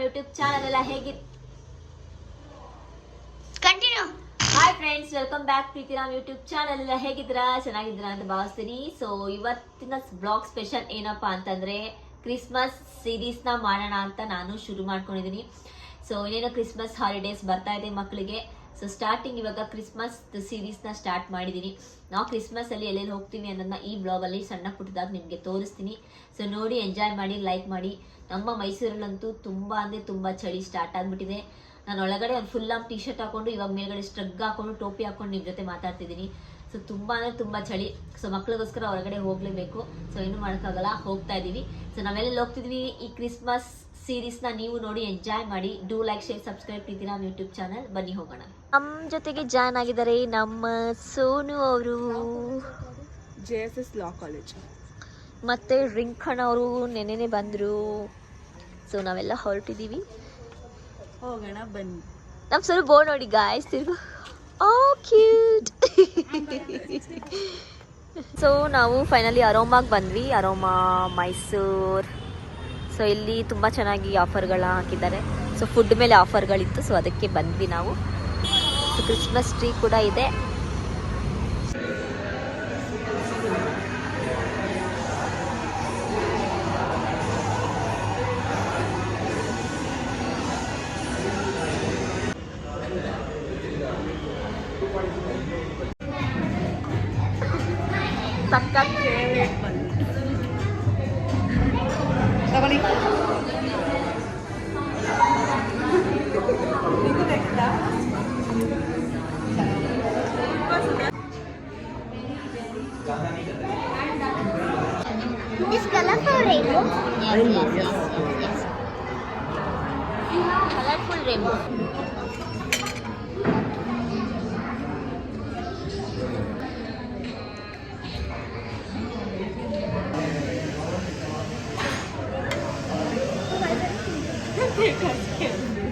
YouTube channel ಎಲ್ಲ ಹೇಗಿತ್ತು? Continue. Hi friends, welcome back Preethiram YouTube channel. ಎಲ್ಲ ಹೇಗಿದ್ದೀರಾ? ಚೆನ್ನಾಗಿದ್ದೀರಾ ಅಂತ ಭಾವಿಸ್ತೀನಿ. ಸೊ ಇವತ್ತಿನ ಬ್ಲಾಗ್ ಸ್ಪೆಷಲ್ ಏನಪ್ಪಾ ಅಂತಂದ್ರೆ ಕ್ರಿಸ್ಮಸ್ ಸೀರೀಸ್ ನ ಮಾಡೋಣ ಅಂತ ನಾನು ಶುರು ಮಾಡ್ಕೊಂಡಿದ್ದೀನಿ. ಸೊ ಇನ್ನೇನೋ ಕ್ರಿಸ್ಮಸ್ ಹಾಲಿಡೇಸ್ ಬರ್ತಾ ಇದೆ ಮಕ್ಕಳಿಗೆ. ಸೊ ಸ್ಟಾರ್ಟಿಂಗ್ ಇವಾಗ ಕ್ರಿಸ್ಮಸ್ ಸೀರೀಸ್ ನ ಸ್ಟಾರ್ಟ್ ಮಾಡಿದ್ದೀನಿ. ನಾವು ಕ್ರಿಸ್ಮಸ್ ಅಲ್ಲಿ ಎಲ್ಲೆಲ್ಲಿ ಹೋಗ್ತೀವಿ ಅನ್ನೋದನ್ನ ಈ ಬ್ಲಾಗ್ ಅಲ್ಲಿ ಸಣ್ಣ ಪುಟ್ಟದಾಗ ನಿಮ್ಗೆ ತೋರಿಸ್ತೀನಿ. ಸೊ ನೋಡಿ, ಎಂಜಾಯ್ ಮಾಡಿ, ಲೈಕ್ ಮಾಡಿ. ನಮ್ಮ ಮೈಸೂರಲ್ಲಂತೂ ತುಂಬಾ ಅಂದ್ರೆ ತುಂಬಾ ಚಳಿ ಸ್ಟಾರ್ಟ್ ಆಗ್ಬಿಟ್ಟಿದೆ. ನಾನು ಒಳಗಡೆ ಒಂದು ಫುಲ್ ಆಮ್ ಟಿ ಶರ್ಟ್ ಹಾಕೊಂಡು ಇವಾಗ ಮೇಲ್ಗಡೆ ಸ್ಟ್ರಗ್ ಹಾಕೊಂಡು ಟೋಪಿ ಹಾಕೊಂಡು ನಿಮ್ಮ ಜೊತೆ ಮಾತಾಡ್ತಿದ್ದೀನಿ. ಸೊ ತುಂಬಾ ಅಂದ್ರೆ ತುಂಬಾ ಚಳಿ. ಸೊ ಮಕ್ಳಿಗೋಸ್ಕರ ಹೊರಗಡೆ ಹೋಗ್ಲೇಬೇಕು. ಸೊ ಏನು ಮಾಡೋಕ್ಕಾಗಲ್ಲ, ಹೋಗ್ತಾ ಇದೀವಿ. ಸೊ ನಾವೆಲ್ಲ ಹೋಗ್ತಿದ್ವಿ. ಈ ಕ್ರಿಸ್ಮಸ್ ಸೀರೀಸ್ ನ ನೀವು ನೋಡಿ ಎಂಜಾಯ್ ಮಾಡಿ. Do like, share, subscribe Preethiram YouTube channel. ಬನ್ನಿ ಹೋಗೋಣ. ನಮ್ಮ ಜೊತೆಗೆ ಜಾಯ್ನ್ ಆಗಿದ್ದಾರೆ ನಮ್ಮ ಸೋನು ಅವರು, JSS ಲಾ ಕಾಲೇಜ್. ಮತ್ತೆ ರಿಂಕಣ್ ಅವರು ನೆನೆನೆ ಬಂದ್ರು. ಸೊ ನಾವೆಲ್ಲ ಹೊರಟಿದೀವಿ, ಹೋಗೋಣ ಬನ್ನಿ. ನಮ್ ಸರ್ ಬೋ ನೋಡಿ ಗಾಯ್ಸ್, ತಿರ್ಗು ಕ್ಯೂಟ್. ಸೊ ನಾವು ಫೈನಲಿ ಅರೋಮಾಗೆ ಬಂದ್ವಿ. ಅರೋಮಾ ಮೈಸೂರ್. ಸೊ ಇಲ್ಲಿ ತುಂಬ ಚೆನ್ನಾಗಿ ಆಫರ್ಗಳ ಹಾಕಿದ್ದಾರೆ. ಸೊ ಫುಡ್ ಮೇಲೆ ಆಫರ್ಗಳಿತ್ತು. ಸೊ ಅದಕ್ಕೆ ಬಂದ್ವಿ ನಾವು. ಸೊ ಕ್ರಿಸ್ಮಸ್ ಟ್ರೀ ಕೂಡ ಇದೆ. ಸಕ್ಕತ್ ಫೇವ್ರೇಟ್ ಬನ್ನಿ ತಗೊಳ್ಳಿ. This color for rainbow. Yes. Colorful rainbow.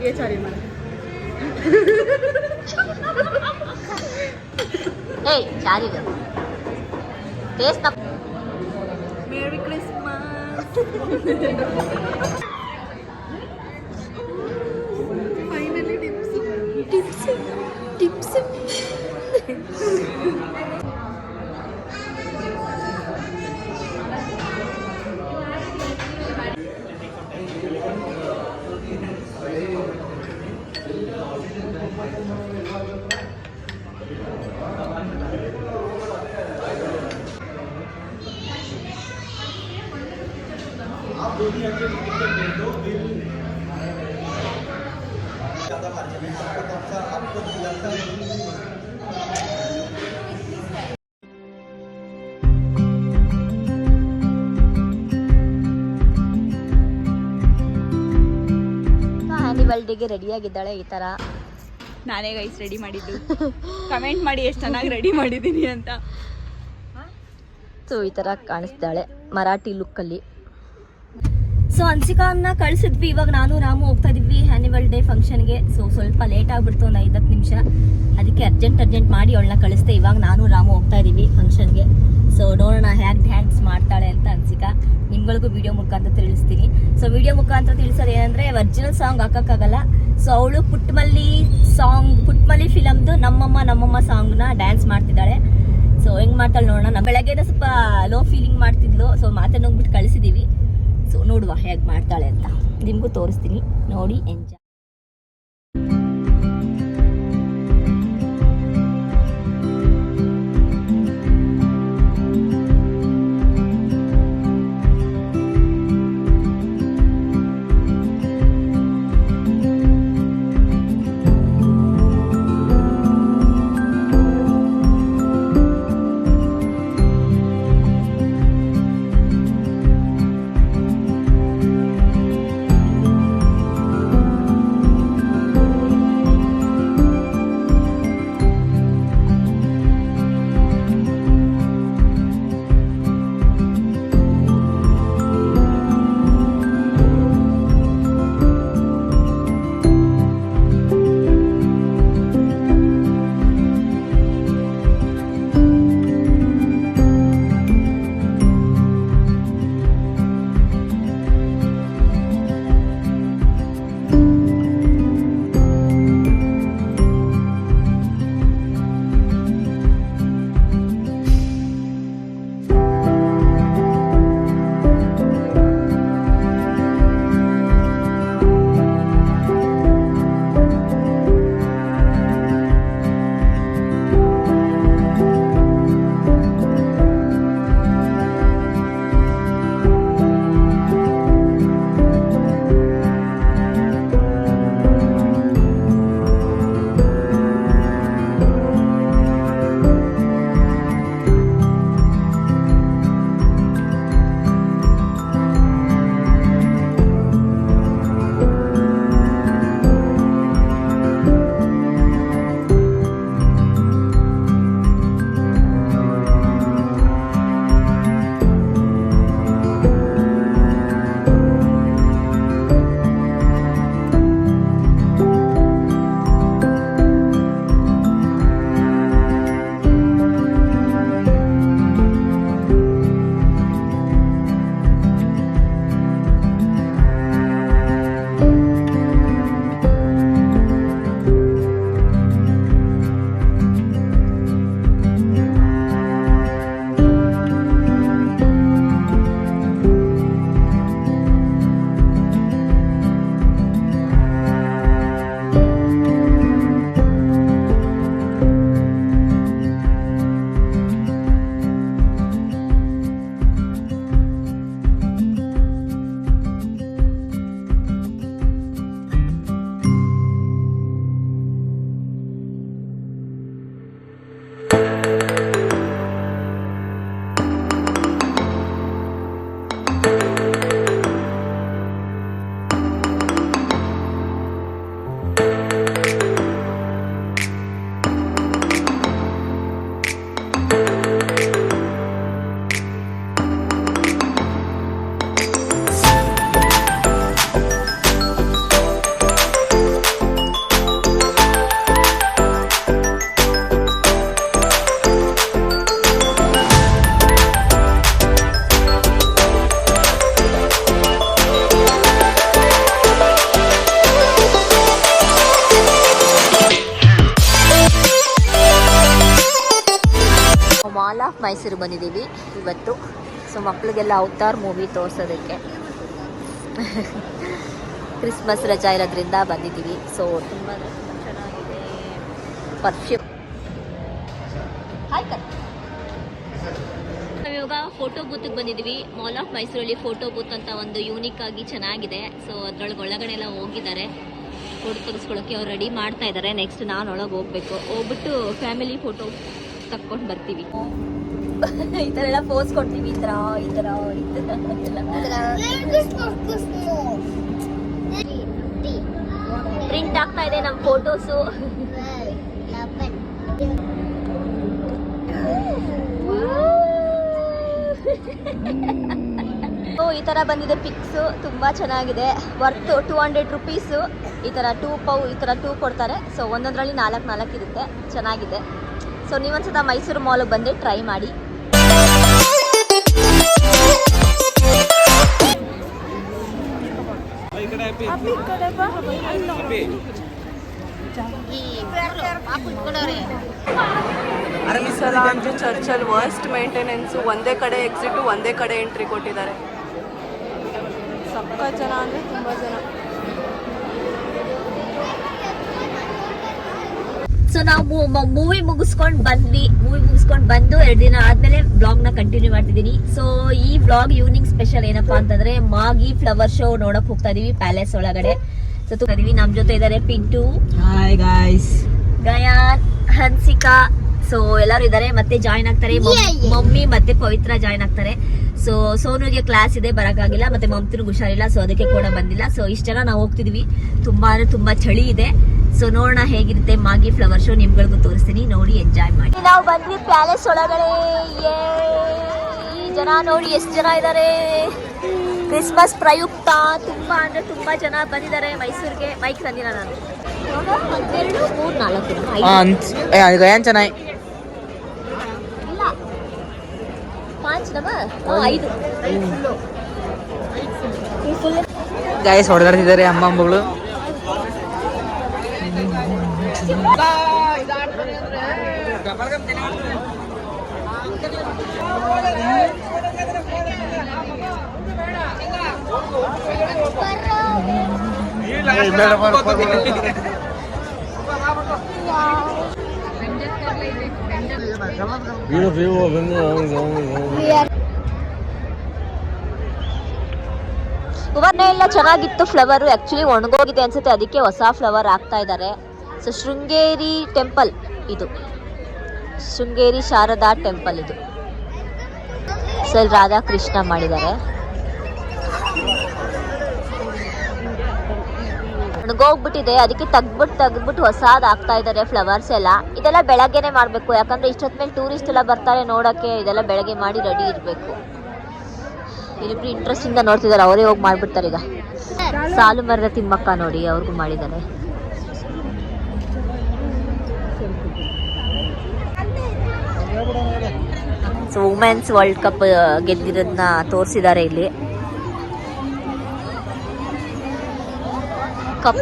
ये चारी मार. Hey, चारी लो. Taste up. Merry Christmas. Finally tips. Annual ಡೇಗೆ ರೆಡಿಯಾಗಿದ್ದಾಳೆ ಈ ಥರ. ನಾನೇ ಗೈಸ್ ರೆಡಿ ಮಾಡಿದ್ದು. ಕಮೆಂಟ್ ಮಾಡಿ ಎಷ್ಟು ಚೆನ್ನಾಗಿ ರೆಡಿ ಮಾಡಿದ್ದೀನಿ ಅಂತ. ಸೊ ಈ ಥರ ಕಾಣಿಸ್ತಾಳೆ ಮರಾಠಿ ಲುಕ್ಕಲ್ಲಿ. ಸೊ ಹನ್ಸಿಕಾನ್ನ ಕಳಿಸಿದ್ವಿ. ಇವಾಗ ನಾನು ರಾಮು ಹೋಗ್ತಾ ಇದ್ವಿ ಆ್ಯನಿವಲ್ ಡೇ ಫಂಕ್ಷನ್ಗೆ. ಸೊ ಸ್ವಲ್ಪ ಲೇಟ್ ಆಗಿಬಿಡ್ತು, ಒಂದು 5-10 ನಿಮಿಷ. ಅದಕ್ಕೆ ಅರ್ಜೆಂಟ್ ಮಾಡಿ ಅವಳನ್ನ ಕಳಿಸ್ದೆ. ಇವಾಗ ನಾನು ರಾಮು ಹೋಗ್ತಾ ಇದ್ದೀವಿ ಫಂಕ್ಷನ್ಗೆ. ಸೊ ನೋಡೋಣ ಹೇಗೆ ಡ್ಯಾನ್ಸ್ ಮಾಡ್ತಾಳೆ ಅಂತ ಹನ್ಸಿಕಾ. ನಿಮ್ಗಳಿಗೂ ವಿಡಿಯೋ ಮುಖಾಂತರ ತಿಳಿಸ್ತೀನಿ. ಸೊ ವಿಡಿಯೋ ಮುಖಾಂತರ ತಿಳಿಸೋದು ಏನಂದರೆ ಒರಿಜಿನಲ್ ಸಾಂಗ್ ಹಾಕೋಕ್ಕಾಗಲ್ಲ. ಸೊ ಅವಳು ಪುಟ್ಮಲ್ಲಿ ಫಿಲಮ್ದು ನಮ್ಮಮ್ಮ ಸಾಂಗ್ನ ಡ್ಯಾನ್ಸ್ ಮಾಡ್ತಿದ್ದಾಳೆ. ಸೊ ಹೆಂಗೆ ಮಾಡ್ತಾಳೆ ನೋಡೋಣ. ಬೆಳಗ್ಗೆದ ಸ್ವಲ್ಪ ಲೋ ಫೀಲಿಂಗ್ ಮಾಡ್ತಿದ್ಲು. ಸೊ ಮಾತನ್ನು ಹೋಗ್ಬಿಟ್ಟು ಕಳಿಸಿದ್ದೀವಿ. ಸೊ ನೋಡುವ ಹೇಗೆ ಮಾಡ್ತಾಳೆ ಅಂತ ನಿಮಗೂ ತೋರಿಸ್ತೀನಿ. ನೋಡಿ ಎಂಜಾಯ್. ಮಾಲ್ ಆಫ್ ಮೈಸೂರು ಬಂದಿದ್ದೀವಿ ಇವತ್ತು. ಸೊ ಮಕ್ಕಳಿಗೆಲ್ಲ ಅವತಾರ್ ಮೂವಿ ತೋರಿಸೋದಕ್ಕೆ ಕ್ರಿಸ್ಮಸ್ ರಜಾ ಇರೋದ್ರಿಂದ ಬಂದಿದ್ದೀವಿ. ಸೊ ತುಂಬ ಚೆನ್ನಾಗಿದೆ. ಪರ್ಫ್ಯೂಮ್ ನಾವಿವಾಗ ಫೋಟೋ ಬೂತ್ಗೆ ಬಂದಿದ್ದೀವಿ. ಮಾಲ್ ಆಫ್ ಮೈಸೂರಲ್ಲಿ ಫೋಟೋ ಬೂತ್ ಅಂತ ಒಂದು ಯೂನಿಕ್ ಆಗಿ ಚೆನ್ನಾಗಿದೆ. ಸೊ ಅದ್ರೊಳಗೆ ಒಳಗಡೆ ಎಲ್ಲ ಹೋಗಿದ್ದಾರೆ ಫೋಟೋ ತೆಗೆಸ್ಕೊಳ್ಳೋಕ್ಕೆ. ಅವ್ರು ರೆಡಿ ಮಾಡ್ತಾ ಇದ್ದಾರೆ. ನೆಕ್ಸ್ಟ್ ನಾನು ಒಳಗೆ ಹೋಗ್ಬಿಟ್ಟು ಫ್ಯಾಮಿಲಿ ಫೋಟೋ ತಕ್ಕೊಂಡು ಬರ್ತೀವಿ. ಈ ಥರ ಎಲ್ಲ ಪೋಸ್ ಕೊಡ್ತೀವಿ. ಈ ಥರ ಪ್ರಿಂಟ್ ಆಗ್ತಾ ಇದೆ ನಮ್ಮ ಫೋಟೋಸು. ಈ ತರ ಬಂದಿದೆ ಪಿಕ್ಸ್. ತುಂಬಾ ಚೆನ್ನಾಗಿದೆ. Worth 200 rupees. ಈ ತರ 2 ಕೊಡ್ತಾರೆ. ಸೊ ಒಂದೊಂದರಲ್ಲಿ 4 ಇರುತ್ತೆ. ಚೆನ್ನಾಗಿದೆ. ಸೊ ನೀವೊಂದ್ಸತ ಮೈಸೂರು ಮಾಲ್ಗೆ ಬಂದರೆ ಟ್ರೈ ಮಾಡಿ. ಈ ಸಲ ಅಂತೂ ಚರ್ಚಲ್ಲಿ ವರ್ಸ್ಟ್ ಮೇಂಟೆನೆನ್ಸು. ಒಂದೇ ಕಡೆ ಎಕ್ಸಿಟು, ಒಂದೇ ಕಡೆ ಎಂಟ್ರಿ ಕೊಟ್ಟಿದ್ದಾರೆ. ಸಕ್ಕ ಜನ ಅಂದರೆ ತುಂಬ ಜನ. ಸೊ ನಾವು ಮೂವಿ ಮುಗಿಸ್ಕೊಂಡು ಬಂದು 2 ದಿನ ಆದ್ಮೇಲೆ ಬ್ಲಾಗ್ ನ ಕಂಟಿನ್ಯೂ ಮಾಡ್ತಿದ್ದೀನಿ. ಸೊ ಈ ಬ್ಲಾಗ್ ಈವ್ನಿಂಗ್ ಸ್ಪೆಷಲ್ ಏನಪ್ಪಾ ಅಂತಂದ್ರೆ ಮಾಗಿ ಫ್ಲವರ್ ಶೋ ನೋಡಕ್ ಹೋಗ್ತಾ ಇದೀವಿ ಪ್ಯಾಲೇಸ್ ಒಳಗಡೆ. ಸೊ ನಮ್ ಜೊತೆ ಇದಾರೆ Pintu, hi guys, Gyan, Hansika. So ಎಲ್ಲರೂ ಇದಾರೆ. ಮತ್ತೆ ಜಾಯ್ನ್ ಆಗ್ತಾರೆ ಮಮ್ಮಿ ಮತ್ತೆ ಪವಿತ್ರ ಜಾಯ್ನ್ ಆಗ್ತಾರೆ. ಸೊ ಸೋನುಗೆ ಕ್ಲಾಸ್ ಇದೆ, ಬರಕ್ಕಾಗಿಲ್ಲ. ಮತ್ತೆ ಮಮ್ತಿನಿಗೆ ಹುಷಾರಿಲ್ಲ, ಸೊ ಅದಕ್ಕೆ ಕೂಡ ಬಂದಿಲ್ಲ. ಸೊ ಇಷ್ಟ ಜನ ನಾವು ಹೋಗ್ತಿದ್ವಿ. ತುಂಬಾ ಅಂದ್ರೆ ತುಂಬಾ ಚಳಿ ಇದೆ. ಸೊ ನೋಡೋಣ ಹೇಗಿರುತ್ತೆ ಮಾಗಿ ಫ್ಲವರ್ ಶೋ. ನಿಮ್ಗಳಿಗೂ ತೋರಿಸ್ತೀನಿ, ನೋಡಿ ಎಂಜಾಯ್ ಮಾಡಿ. ನಾವು ಬಂದ್ವಿ ಪ್ಯಾಲೇಸ್ ಒಳಗಡೆ. ಈ ಜನ ನೋಡಿ ಎಷ್ಟು ಜನ ಇದ್ದಾರೆ. ಕ್ರಿಸ್ಮಸ್ ಪ್ರಯುಕ್ತ ತುಂಬಾ ಅಂದ್ರೆ ತುಂಬಾ ಜನ ಬಂದಿದ್ದಾರೆ ಮೈಸೂರಿಗೆ. ಮೈಕ್ ತಂದಿಲ್ಲ ನಾನು. 1 2 3 4 ಗಯಾನ್ ಚೆನ್ನಾಗಿ ಇಲ್ಲ 5 ಗಾಯ್ಸ್ ಹೊಡೆದಾಡ್ತಿದ್ದಾರೆ ಅಮ್ಮ ಅಂಬಗಳು. ಇವನ್ನೇ ಎಲ್ಲ ಚೆನ್ನಾಗಿತ್ತು ಫ್ಲವರ್. ಆಕ್ಚುಲಿ ಒಣಗೋಗಿದೆ ಅನ್ಸುತ್ತೆ, ಅದಕ್ಕೆ ಹೊಸ ಫ್ಲವರ್ ಹಾಕ್ತಾ ಇದ್ದಾರೆ. ಸೊ ಶೃಂಗೇರಿ ಟೆಂಪಲ್ ಇದು, ಶೃಂಗೇರಿ ಶಾರದಾ ಟೆಂಪಲ್ ಇದು. ಸೊ ಇಲ್ಲಿ ರಾಧಾಕೃಷ್ಣ ಮಾಡಿದ್ದಾರೆ. ಒಣಗೋಗ್ಬಿಟ್ಟಿದೆ, ಅದಕ್ಕೆ ತೆಗ್ದ್ಬಿಟ್ಟು ಹೊಸಾದ್ ಹಾಕ್ತಾ ಇದ್ದಾರೆ ಫ್ಲವರ್ಸ್ ಎಲ್ಲ. ಇದೆಲ್ಲ ಬೆಳಗ್ಗೆನೆ ಮಾಡ್ಬೇಕು, ಯಾಕಂದ್ರೆ ಇಷ್ಟೊತ್ಮೇಲೆ ಟೂರಿಸ್ಟ್ ಎಲ್ಲ ಬರ್ತಾರೆ ನೋಡಕ್ಕೆ. ಇದೆಲ್ಲ ಬೆಳಗ್ಗೆ ಮಾಡಿ ರೆಡಿ ಇರಬೇಕು. ಇಲ್ಲಿಬ್ರು ಇಂಟ್ರೆಸ್ಟ್ ಇಂದ ನೋಡ್ತಿದ್ದಾರೆ, ಅವರೇ ಹೋಗಿ ಮಾಡ್ಬಿಡ್ತಾರೆ. ಈಗ ಸಾಲು ಮರದ ತಿಮ್ಮಕ್ಕ ನೋಡಿ, ಅವ್ರಿಗೂ ಮಾಡಿದ್ದಾರೆ. ಸೊ ವುಮೆನ್ಸ್ ವರ್ಲ್ಡ್ ಕಪ್ ಗೆದ್ದಿರೋದನ್ನ ತೋರಿಸಿದ್ದಾರೆ ಇಲ್ಲಿ. ಕಪ್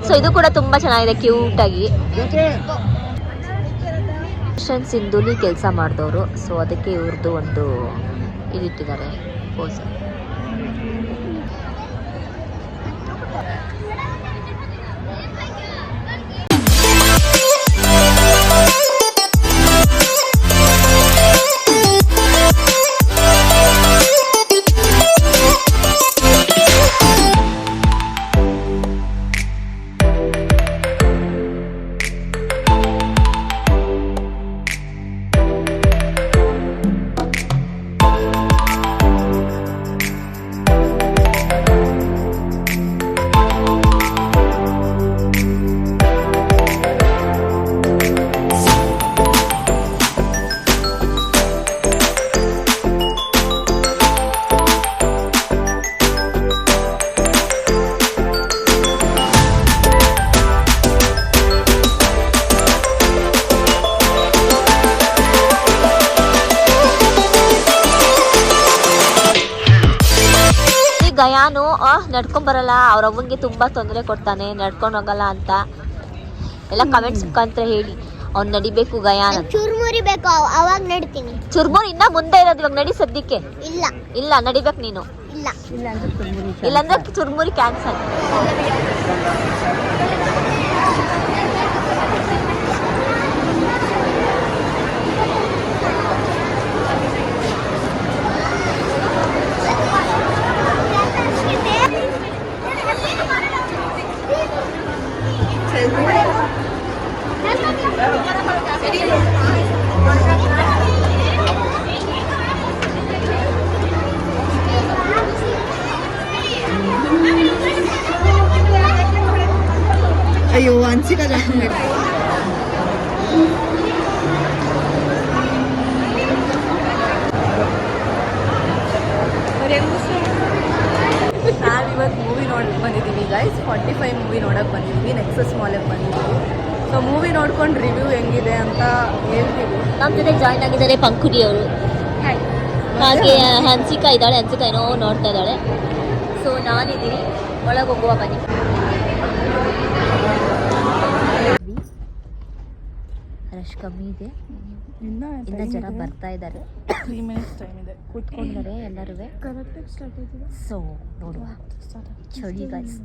ಸೊ ಇದು ಕೂಡ ತುಂಬಾ ಚೆನ್ನಾಗಿದೆ, ಕ್ಯೂಟ್ ಆಗಿ. ಸಿಂಧುಲಿ ಕೆಲಸ ಮಾಡಿದವರು. ಸೊ ಅದಕ್ಕೆ ಇವ್ರದ್ದು ಒಂದು ಇದಿಟ್ಟಿದ್ದಾರೆ ಪೋಸ್. ನಡ್ಕೊಂಡ್ ಬರಲ್ಲ, ಅವ್ರ ಅವ್ವನ್ಗೆ ತುಂಬಾ ತೊಂದರೆ ಕೊಡ್ತಾನೆ, ನಡ್ಕೊಂಡು ಹೋಗಲ್ಲ ಅಂತ ಎಲ್ಲ ಕಮೆಂಟ್ಸ್ ಮುಖಾಂತರ ಹೇಳಿ. ಅವ್ನು ನಡಿಬೇಕು ಗಯಾನ್ ಅಂತ. ಚುರ್ಮುರಿ ಬೇಕು, ಅವಾಗ ನಡ್ತೀನಿ. ಚುರ್ಮುರಿ ಇನ್ನ ಮುಂದೆ ಇರೋದು, ಇವಾಗ ನಡಿ ಸದ್ಯಕ್ಕೆ. ಇಲ್ಲ ಇಲ್ಲ ನಡಿಬೇಕು ನೀನು, ಇಲ್ಲ ಇಲ್ಲಾಂದ್ರೆ ಚುರ್ಮುರಿ ಕ್ಯಾನ್ಸಲ್. ಅಯ್ಯೋ ಅನ್ಸಿಕ ಜಾಸ್ತಿ ನಾವಿವತ್ತು ಮೂವಿ ನೋಡಕ್ಕೆ ಬಂದಿದ್ದೀವಿ ಗೈಸ್. 45 ಮೂವಿ ನೋಡಕ್ಕೆ ಬಂದಿದ್ದೀವಿ, ನೆಕ್ಸಸ್ ಮಾಲಿಗೆ ಬಂದಿದ್ದೀವಿ. ಸೊ ಮೂವಿ ನೋಡ್ಕೊಂಡು ರಿವ್ಯೂ ಹೆಂಗಿದೆ ಅಂತ ಹೇಳ್ತೀವಿ. ನಮ್ಮ ಜೊತೆ ಜಾಯ್ನ್ ಆಗಿದ್ದಾರೆ ಪಂಕುಡಿ ಅವರು, ಹಾಗೆ ಹನ್ಸಿಕಾ ಇದ್ದಾಳೆ. ಹನ್ಸಿಕಾ ಏನೋ ನೋಡ್ತಾ ಇದ್ದಾಳೆ. ಸೊ ನಾನಿದ್ದೀನಿ, ಒಳಗೆ ಹೋಗುವ ಬನ್ನಿ. ರಶ್ ಕಮ್ಮಿ ಇದೆ, ಇನ್ನ ಜನ ಬರ್ತಾ ಇದ್ದಾರೆ. 3 minutes ಟೈಮ್ ಇದೆ. ಕೂತ್ಕೊಂಡರೆ ಎಲ್ಲರೂ. ಕರೆಕ್ಟಾಗಿ ಸ್ಟಾರ್ಟ್ ಆಯ್ತದೆ. ಸೊ ನೋಡುವ. ಚಳಿ ಗೈಸ್.